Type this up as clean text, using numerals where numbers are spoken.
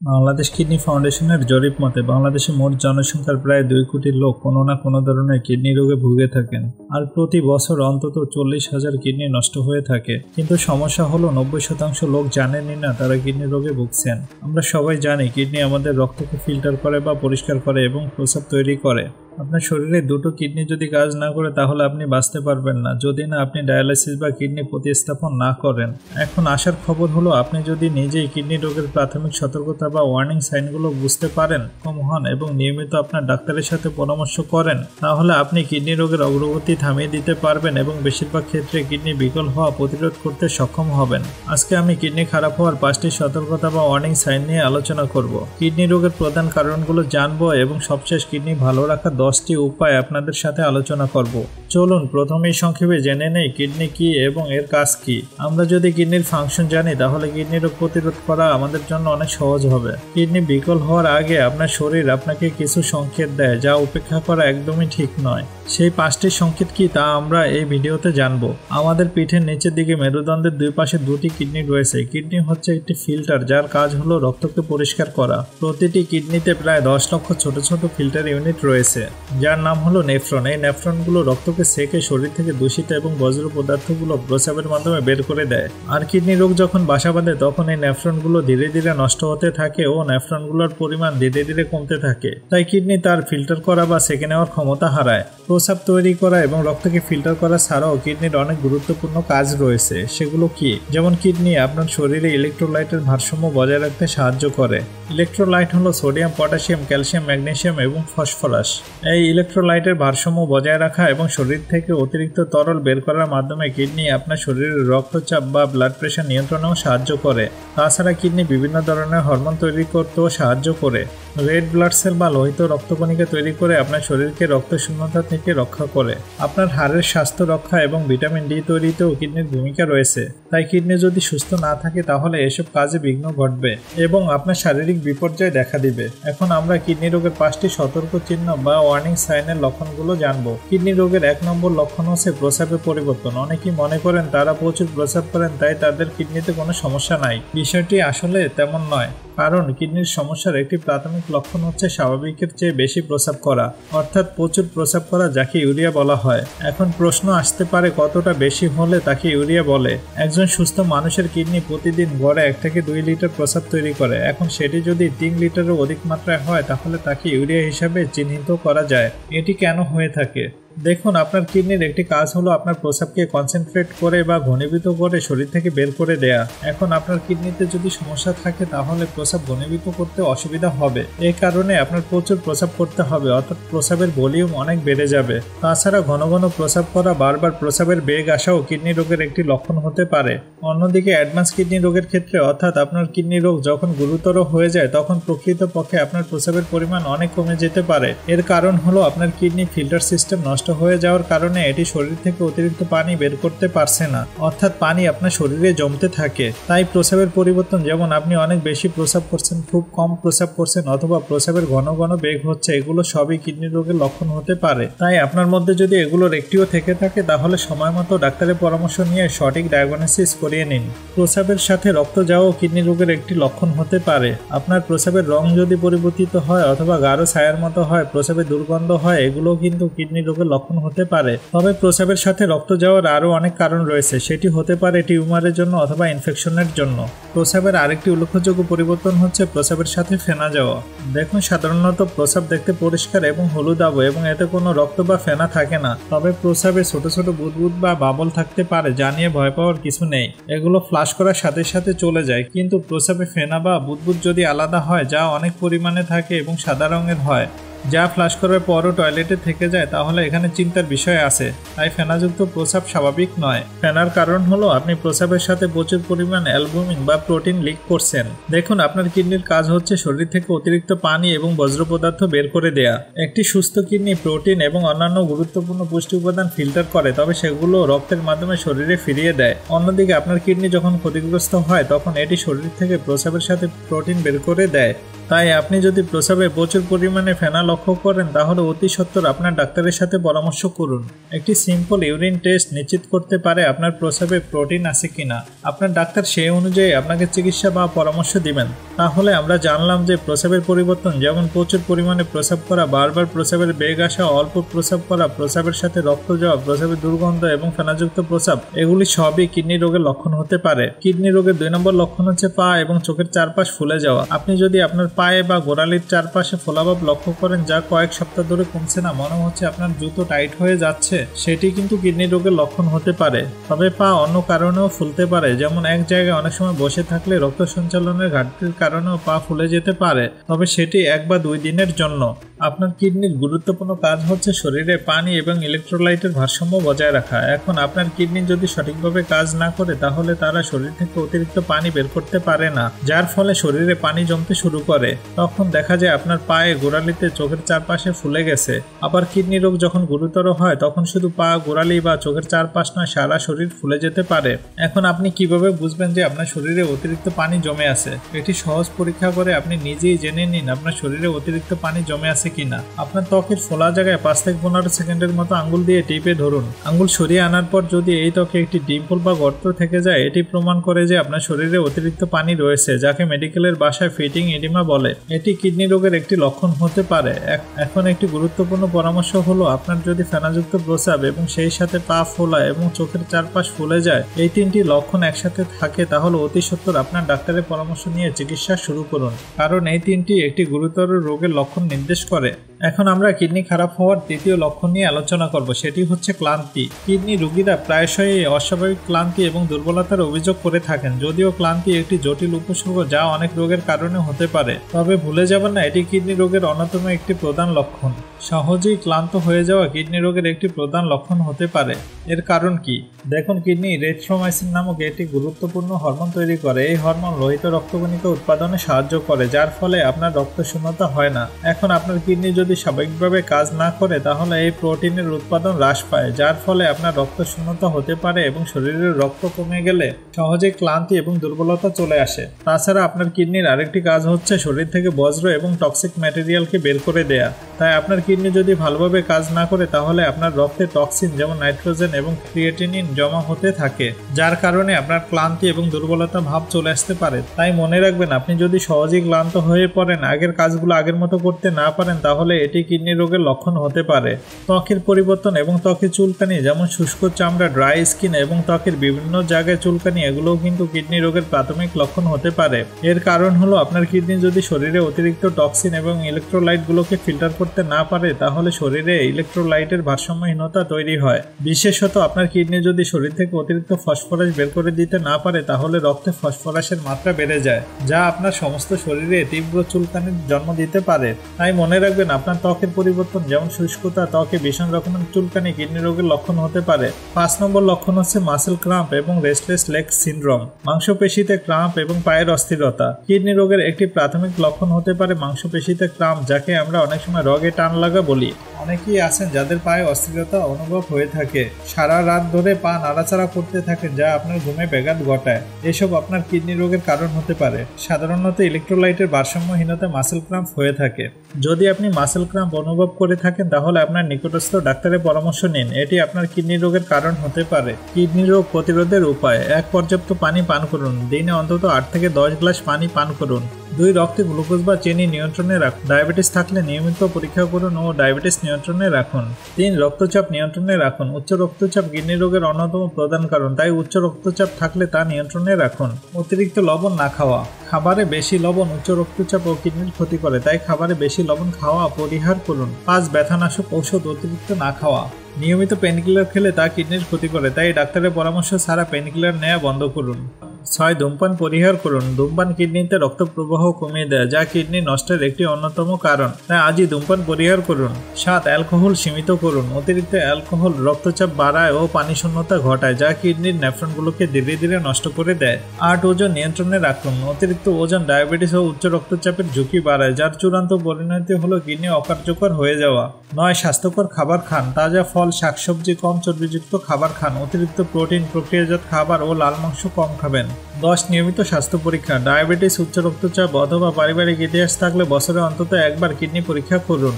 Bangladesh kidney ফাউন্ডেশনের জরিপ মতে বাংলাদেশে মোট জনসংখ্যার প্রায় 2 কোটি লোক কোনো না কোনো ধরনের কিডনি রোগে ভুগে থাকেন, আর প্রতি বছর অন্তত 40,000 কিডনি নষ্ট হয়ে থাকে। কিন্তু সমস্যা হলো 90% লোক জানেনই না তারা কিডনি রোগে ভুগছেন। আমরা সবাই জানি কিডনি আমাদের রক্তকে ফিল্টার করে বা পরিষ্কার করে এবং প্রস্রাব তৈরি করে। আপনার শরীরে দুটো কিডনি যদি কাজ না করে তাহলে আপনি বাঁচতে পারবেন না, যদি না আপনি ডায়ালাইসিস বা কিডনি প্রতিস্থাপন না করেন। এখন আসার খবর হলো, আপনি যদি নিজেই কিডনি রোগের প্রাথমিক সতর্কতা বা ওয়ার্নিং সাইনগুলো বুঝতে পারেন, সক্ষম হন এবং নিয়মিত আপনার ডাক্তারের সাথে পরামর্শ করেন, তাহলে আপনি কিডনি রোগের অগ্রগতি থামিয়ে দিতে পারবেন এবং বেশিরভাগ ক্ষেত্রে কিডনি বিকল হওয়া প্রতিরোধ করতে সক্ষম হবেন। আজকে আমি কিডনি খারাপ হওয়ার 5টি সতর্কতা বা ওয়ার্নিং সাইন নিয়ে আলোচনা করব। কিডনি রোগের প্রধান কারণগুলো জানবো এবং সবশেষ কিডনি ভালো রাখার 10টি উপায় আপনাদের সাথে আলোচনা করব। চলুন প্রথমেই সংক্ষেপে জেনে নেই কিডনি কি এবং এর কাজ কি। আমরা যদি কিডনির ফাংশন জানি তাহলে কিডনি রোগ প্রতিরোধ করা আমাদের জন্য অনেক সহজ হবে। কিডনি বিকল হওয়ার আগে আপনার শরীর আপনাকে কিছু সংকেত দেয় যা উপেক্ষা করা একদমই ঠিক নয়। সেই 5টি সংকেত কি তা আমরা এই ভিডিওতে জানবো। আমাদের পিঠের নিচের দিকে মেরুদণ্ডের দুই পাশে 2টি কিডনি রয়েছে। কিডনি হচ্ছে একটি ফিল্টার যার কাজ হলো রক্তকে পরিষ্কার করা। প্রতিটি কিডনিতে প্রায় 10 লক্ষ ছোট ছোট ফিল্টার ইউনিট রয়েছে যার নাম হলো নেফ্রন। এই নেফ্রনগুলো রক্তকে সেকে শরীর থেকে দূষিত এবং বজ্র পদার্থগুলো প্রস্রাবের মাধ্যমে বের করে দেয়। আর কিডনি রোগ যখন বাসা বাঁধে তখন এই নেফ্রনগুলো ধীরে ধীরে নষ্ট হতে থাকে ও নেফ্রনগুলোর পরিমাণ ধীরে ধীরে কমতে থাকে। তাই কিডনি তার ফিল্টার করা বা সেকে নেওয়ার ক্ষমতা হারায়। প্রস্রাব তৈরি করা এবং রক্তকে ফিল্টার করা ছাড়াও কিডনির অনেক গুরুত্বপূর্ণ কাজ রয়েছে। সেগুলো কি? যেমন কিডনি আপনার শরীরে ইলেকট্রোলাইটের ভারসাম্য বজায় রাখতে সাহায্য করে। ইলেকট্রোলাইট হলো সোডিয়াম, পটাশিয়াম, ক্যালসিয়াম, ম্যাগনেসিয়াম এবং ফসফরাস। এই ইলেকট্রোলাইটের ভারসাম্য বজায় রাখা এবং শরীর থেকে অতিরিক্ত তরল বের করার মাধ্যমে কিডনি আপনার শরীরের রক্তচাপ বা ব্লাড প্রেশার নিয়ন্ত্রণেও সাহায্য করে। তাছাড়া কিডনি বিভিন্ন ধরনের হরমোন তৈরি করতেও সাহায্য করে। রেড ব্লাড সেল বা লোহিত রক্তকণিকা তৈরি করে আপনার শরীরকে রক্তশূন্যতা থেকে রক্ষা করে। আপনার হাড়ের স্বাস্থ্য রক্ষা এবং ভিটামিন ডি তৈরিতেও কিডনির ভূমিকা রয়েছে। তাই কিডনি যদি সুস্থ না থাকে তাহলে এসব কাজে বিঘ্ন ঘটবে এবং আপনার শারীরিক বিপর্যয় দেখা দিবে। এখন আমরা কিডনি রোগের 5টি সতর্ক চিহ্ন বা ওয়ার্নিং সাইনের লক্ষণগুলো জানবো। কিডনি রোগের 1 নম্বর লক্ষণ হচ্ছে প্রস্রাবের পরিবর্তন। অনেকেই মনে করেন তারা প্রচুর প্রস্রাব করেন তাই তাদের কিডনিতে কোনো সমস্যা নাই। বিষয়টি আসলে তেমন নয়, কারণ কিডনির সমস্যার একটি প্রাথমিক লক্ষণ হচ্ছে স্বাভাবিকের চেয়ে বেশি প্রস্রাব করা, অর্থাৎ প্রচুর প্রস্রাব করা, যাকে ইউরিয়া বলা হয়। এখন প্রশ্ন আসতে পারে কতটা বেশি হলে তাকে ইউরিয়া বলে। একজন সুস্থ মানুষের কিডনি প্রতিদিন গড়ে 1 থেকে 2 লিটার প্রস্রাব তৈরি করে। এখন সেটি যদি 3 লিটারের অধিক মাত্রায় হয় তাহলে তাকে ইউরিয়া হিসাবে চিহ্নিত করা যায়। এটি কেন হয়ে থাকে? দেখুন, আপনার কিডনির একটি কাজ হলো আপনার প্রস্রাবকে কনসেন্ট্রেট করে বা ঘনীভূত করে শরীর থেকে বের করে দেয়া। এখন আপনার কিডনিতে যদি সমস্যা থাকে তাহলে প্রস্রাব ঘনীভূত করতে অসুবিধা হবে। এই কারণে আপনার প্রচুর প্রস্রাব করতে হবে, অর্থাৎ প্রস্রাবের ভলিউম অনেক বেড়ে যাবে। তাছাড়া ঘন ঘন প্রস্রাব করা, বারবার প্রস্রাবের বেগ আসাও কিডনি রোগের একটি লক্ষণ হতে পারে। অন্যদিকে অ্যাডভান্স কিডনি রোগের ক্ষেত্রে, অর্থাৎ আপনার কিডনি রোগ যখন গুরুতর হয়ে যায় তখন প্রকৃতপক্ষে আপনার প্রস্রাবের পরিমাণ অনেক কমে যেতে পারে। এর কারণ হলো আপনার কিডনি ফিল্টার সিস্টেম নষ্ট হয়ে যাওয়ার কারণে এটি শরীর থেকে অতিরিক্ত পানি বের করতে পারছে না, অর্থাৎ পানি আপনার শরীরে জমতে থাকে। তাই প্রস্রাবের পরিবর্তন, যেমন আপনি অনেক বেশি প্রস্রাব করছেন, খুব কম প্রস্রাব করছেন অথবা প্রস্রাবের ঘন ঘন বেগ হচ্ছে, এগুলো সবই কিডনি রোগের লক্ষণ হতে পারে। তাই আপনার মধ্যে যদি এগুলোর একটিও থেকে থাকে তাহলে সময় মতো ডাক্তারের পরামর্শ নিয়ে সঠিক ডায়াগনোসিস করিয়ে নিন। প্রস্রাবের সাথে রক্ত যাওয়াও কিডনি রোগের একটি লক্ষণ হতে পারে। আপনার প্রস্রাবের রং যদি পরিবর্তিত হয় অথবা গাঢ় ছায়ার মতো হয়, প্রস্রাবে দুর্গন্ধ হয়, এগুলোও কিন্তু কিডনি রোগের লক্ষণ হতে পারে। তবে প্রস্রাবের সাথে রক্ত যাওয়ার আরও অনেক কারণ রয়েছে। সেটি হতে পারে টিউমারের জন্য অথবা ইনফেকশনের জন্য। প্রস্রাবের আরেকটি উল্লেখযোগ্য পরিবর্তন হচ্ছে প্রস্রাবের সাথে ফেনা যাওয়া। দেখুন, সাধারণত প্রস্রাব দেখতে পরিষ্কার এবং হলুদাভ এবং এতে কোনো রক্ত বা ফেনা থাকে না। তবে প্রস্রাবে ছোট ছোট বুদবুদ বা বাবল থাকতে পারে, যা নিয়ে ভয় পাওয়ার কিছু নেই। এগুলো ফ্লাশ করার সাথে সাথে চলে যায়। কিন্তু প্রস্রাবে ফেনা বা বুদবুদ যদি আলাদা হয়, যা অনেক পরিমাণে থাকে এবং সাদা রঙের হয়, যা ফ্লাশ করার পরও টয়লেটে থেকে যায়, তাহলে এখানে চিন্তার বিষয় আছে। তাই ফেনাযুক্ত প্রস্রাব স্বাভাবিক নয়। ফেনার কারণ হলো আপনি প্রস্রাবের সাথে প্রচুর পরিমাণ অ্যালবুমিন বা প্রোটিন লিক করছেন। দেখুন, আপনার কিডনির কাজ হচ্ছে শরীর থেকে অতিরিক্ত পানি এবং বজ্র পদার্থ বের করে দেয়া। একটি সুস্থ কিডনি প্রোটিন এবং অন্যান্য গুরুত্বপূর্ণ পুষ্টি উপাদান ফিল্টার করে, তবে সেগুলো রক্তের মাধ্যমে শরীরে ফিরিয়ে দেয়। অন্যদিকে আপনার কিডনি যখন ক্ষতিগ্রস্ত হয় তখন এটি শরীর থেকে প্রস্রাবের সাথে প্রোটিন বের করে দেয়। তাই আপনি যদি প্রস্রাবে প্রচুর পরিমাণে ফেনা লক্ষ্য করেন তাহলে অতি সত্বর আপনার ডাক্তারের সাথে পরামর্শ করুন। একটি সিম্পল ইউরিন টেস্ট নিশ্চিত করতে পারে আপনার প্রস্রাবে প্রোটিন আছে কিনা। আপনার ডাক্তার সেই অনুযায়ী আপনাকে চিকিৎসা বা পরামর্শ দিবেন। তাহলে আমরা জানলাম যে প্রস্রাবের পরিবর্তন, যেমন প্রচুর পরিমাণে প্রস্রাব করা, বারবার প্রস্রাবের বেগ আসা, অল্প প্রস্রাব করা, প্রস্রাবের সাথে রক্ত যাওয়া, প্রস্রাবের দুর্গন্ধ এবং ফেনাযুক্ত প্রস্রাব, এগুলি সবই কিডনি রোগের লক্ষণ হতে পারে। কিডনি রোগের 2 নম্বর লক্ষণ হচ্ছে পা এবং চোখের চারপাশ ফুলে যাওয়া। আপনি যদি আপনার পায়ে বা গোড়ালির চারপাশে ফোলাভাব লক্ষ্য করেন যা কয়েক সপ্তাহ ধরে কমছে না, মনে হচ্ছে আপনার জুতো টাইট হয়ে যাচ্ছে, সেটি কিন্তু কিডনি রোগের লক্ষণ হতে পারে। তবে পা অন্য কারণেও ফুলতে পারে, যেমন এক জায়গায় অনেক সময় বসে থাকলে রক্ত সঞ্চালনের ঘাটতির কারণেও পা ফুলে যেতে পারে, তবে সেটি 1 বা 2 দিনের জন্য। আপনার কিডনির গুরুত্বপূর্ণ কাজ হচ্ছে শরীরে পানি এবং ইলেকট্রোলাইটের ভারসাম্য বজায় রাখা। এখন আপনার কিডনি যদি সঠিকভাবে কাজ না করে তাহলে তারা শরীর থেকে অতিরিক্ত পানি বের করতে পারে না, যার ফলে শরীরে পানি জমতে শুরু করে। তখন দেখা যায় আপনার পায়ে, গোড়ালিতে, চোখের চারপাশে ফুলে গেছে। আবার কিডনি রোগ যখন গুরুতর হয় তখন শুধু পা, গোড়ালি বা চোখের চারপাশ নয়, সারা শরীর ফুলে যেতে পারে। এখন আপনি কিভাবে বুঝবেন যে আপনার শরীরে অতিরিক্ত পানি জমে আছে? এটি সহজ পরীক্ষা করে আপনি নিজেই জেনে নিন আপনার শরীরে অতিরিক্ত পানি জমে আছে কিনা। আপনার ত্বকের ফোলা জায়গায় 5 থেকে 15 সেকেন্ডের মতো আঙ্গুল দিয়ে টিপে ধরুন। আঙ্গুল সরিয়ে আনার পর যদি এই ত্বকে একটি ডিম্পল বা গর্ত থেকে যায়, এটি প্রমাণ করে যে আপনার শরীরে অতিরিক্ত পানি রয়েছে, যাকে মেডিকেলের ভাষায় ফিটিং এডিমা বলে। এটি কিডনি রোগের একটি লক্ষণ হতে পারে। এখন একটি গুরুত্বপূর্ণ পরামর্শ হলো, আপনার যদি ফেনাযুক্ত প্রস্রাব এবং সেই সাথে পা ফোলা এবং চোখের চারপাশ ফুলে যায়, এই 3টি লক্ষণ একসাথে থাকে, তাহলে অতি সত্বর আপনার ডাক্তারের পরামর্শ নিয়ে চিকিৎসা শুরু করুন, কারণ এই 3টি একটি গুরুতর রোগের লক্ষণ নির্দেশ করে। এখন আমরা কিডনি খারাপ হওয়ার 3য় লক্ষণ নিয়ে আলোচনা করব, সেটি হচ্ছে ক্লান্তি। কিডনি রোগীরা প্রায়শই অস্বাভাবিক ক্লান্তি এবং দুর্বলতার অভিযোগ করে থাকেন। যদিও ক্লান্তি একটি জটিল উপসর্গ যা অনেক রোগের কারণে হতে পারে, তবে ভুলে যাবেন না এটি কিডনি রোগের অন্যতম একটি প্রধান লক্ষণ। সহজেই ক্লান্ত হয়ে যাওয়া কিডনি রোগের একটি প্রধান লক্ষণ হতে পারে। এর কারণ কি? দেখুন, কিডনি এরিথ্রোমাইসিন নামক একটি গুরুত্বপূর্ণ হরমোন তৈরি করে। এই হরমোন লোহিত রক্তকণিকা উৎপাদনে সাহায্য করে, যার ফলে আপনার রক্ত শূন্যতা হয় না। এখন আপনার কিডনি যদি স্বাভাবিকভাবে কাজ না করে তাহলে এই প্রোটিনের উৎপাদন হ্রাস পায়, যার ফলে আপনার রক্ত শূন্যতা হতে পারে এবং শরীরের রক্ত কমে গেলে সহজে ক্লান্তি এবং দুর্বলতা চলে আসে। তাছাড়া আপনার কিডনির আরেকটি কাজ হচ্ছে শরীর থেকে বজ্র এবং টক্সিক ম্যাটেরিয়ালকে বের করে দেয়া। তাই আপনার কিডনি যদি ভালোভাবে কাজ না করে তাহলে আপনার রক্তে টক্সিন যেমন নাইট্রোজেন এবং ক্রিয়েটিনিন জমা হতে থাকে, যার কারণে আপনার ক্লান্তি এবং দুর্বলতা ভাব চলে আসতে পারে। তাই মনে রাখবেন, আপনি যদি সহজেই ক্লান্ত হয়ে পড়েন, আগের কাজগুলো আগের মতো করতে না পারেন, তাহলে এটি কিডনি রোগের লক্ষণ হতে পারে। ত্বকের পরিবর্তন এবং ত্বকে চুলকানি, যেমন শুষ্ক চামড়া, ড্রাই স্কিন এবং ত্বকের বিভিন্ন জায়গায় চুলকানি, এগুলোও কিন্তু কিডনি রোগের প্রাথমিক লক্ষণ হতে পারে। এর কারণ হলো আপনার কিডনি যদি শরীরে অতিরিক্ত টক্সিন এবং ইলেকট্রোলাইটগুলোকে ফিল্টার করতে না পারে তাহলে শরীরে ইলেকট্রোলাইটের ভারসাম্যহীনতা তৈরি হয়। বিশেষত আপনার কিডনি যদি শরীর থেকে অতিরিক্ত ফসফরাস বের করে দিতে না পারে তাহলে রক্তে ফসফরাসের মাত্রা বেড়ে যায়, যা আপনার সমস্ত শরীরে তীব্র চুলকানির জন্ম দিতে পারে। তাই মনে রাখবেন, আপনার ত্বকের পরিবর্তন যেমন শুষ্কতা, ত্বকে ভীষণ রকমের চুলকানি কিডনি রোগের লক্ষণ হতে পারে। 5 নম্বর লক্ষণ হচ্ছে মাসেল ক্রাম্প এবং রেস্টলেস লেগ সিনড্রোম, মাংসপেশিতে ক্রাম্প এবং পায়ের অস্থিরতা। কিডনি রোগের একটি প্রাথমিক লক্ষণ হতে পারে মাংসপেশিতে ক্রাম্প, যাকে আমরা অনেক সময় রগে টান লাগা বলি। অনেকেই আছেন যাদের পায়ে অস্থিরতা অনুভব হয়ে থাকে, সারা রাত ধরে পা নাড়াচাড়া করতে থাকেন, যা আপনার ঘুমে ব্যাঘাত ঘটায়। এসব আপনার কিডনি রোগের কারণ হতে পারে। সাধারণত ইলেকট্রোলাইটের ভারসাম্যহীনতা মাসেল ক্রাম্প হয়ে থাকে। যদি আপনি মাসেল ক্রাম্প অনুভব করে থাকেন তাহলে আপনার নিকটস্থ ডাক্তারের পরামর্শ নিন, এটি আপনার কিডনি রোগের কারণ হতে পারে। কিডনি রোগ প্রতিরোধের উপায়: 1. পর্যাপ্ত পানি পান করুন, দিনে অন্তত 8 থেকে 10 গ্লাস পানি পান করুন। 2. রক্তে গ্লুকোজ বা চিনি নিয়ন্ত্রণে রাখুন, ডায়াবেটিস থাকলে নিয়মিত পরীক্ষা করুন ও ডায়াবেটিস নিয়ন্ত্রণে রাখুন। 3. রক্তচাপ নিয়ন্ত্রণে রাখুন, উচ্চ রক্তচাপ কিডনি রোগের অন্যতম প্রধান কারণ, তাই উচ্চ রক্তচাপ থাকলে তা নিয়ন্ত্রণে রাখুন। অতিরিক্ত লবণ না খাওয়া, খাবারে বেশি লবণ উচ্চ রক্তচাপ ও কিডনির ক্ষতি করে, তাই খাবারে বেশি লবণ খাওয়া পরিহার করুন। 5. ব্যথানাশক ঔষধ অতিরিক্ত না খাওয়া, নিয়মিত পেনকিলার খেলে তা কিডনির ক্ষতি করে, তাই ডাক্তারের পরামর্শ ছাড়া পেনকিলার নেওয়া বন্ধ করুন। 6. ধূমপান পরিহার করুন, ধূমপান কিডনিতে রক্ত প্রবাহ কমিয়ে দেয়, যা কিডনি নষ্টের একটি অন্যতম কারণ, তাই আজই ধূমপান পরিহার করুন। 7. অ্যালকোহল সীমিত করুন, অতিরিক্ত অ্যালকোহল রক্তচাপ বাড়ায় ও পানি শূন্যতা ঘটায়, যা কিডনির নেফ্রনগুলোকে ধীরে ধীরে নষ্ট করে দেয়। 8. ওজন নিয়ন্ত্রণে রাখুন, অতিরিক্ত ওজন ডায়াবেটিস ও উচ্চ রক্তচাপের ঝুঁকি বাড়ায়, যার চূড়ান্ত পরিণতি হলো কিডনি অকার্যকর হয়ে যাওয়া। 9. স্বাস্থ্যকর খাবার খান, তাজা ফল, শাকসবজি, কম চর্বিযুক্ত খাবার খান, অতিরিক্ত প্রোটিন, প্রক্রিয়াজাত খাবার ও লাল মাংস কম খাবেন। 10 নিয়মিত স্বাস্থ্য পরীক্ষা। ডায়াবেটিস, উচ্চ রক্তচাপ অথবা পারিবারিক ইতিহাস থাকলে বছরে অন্তত একবার কিডনি পরীক্ষা করুন।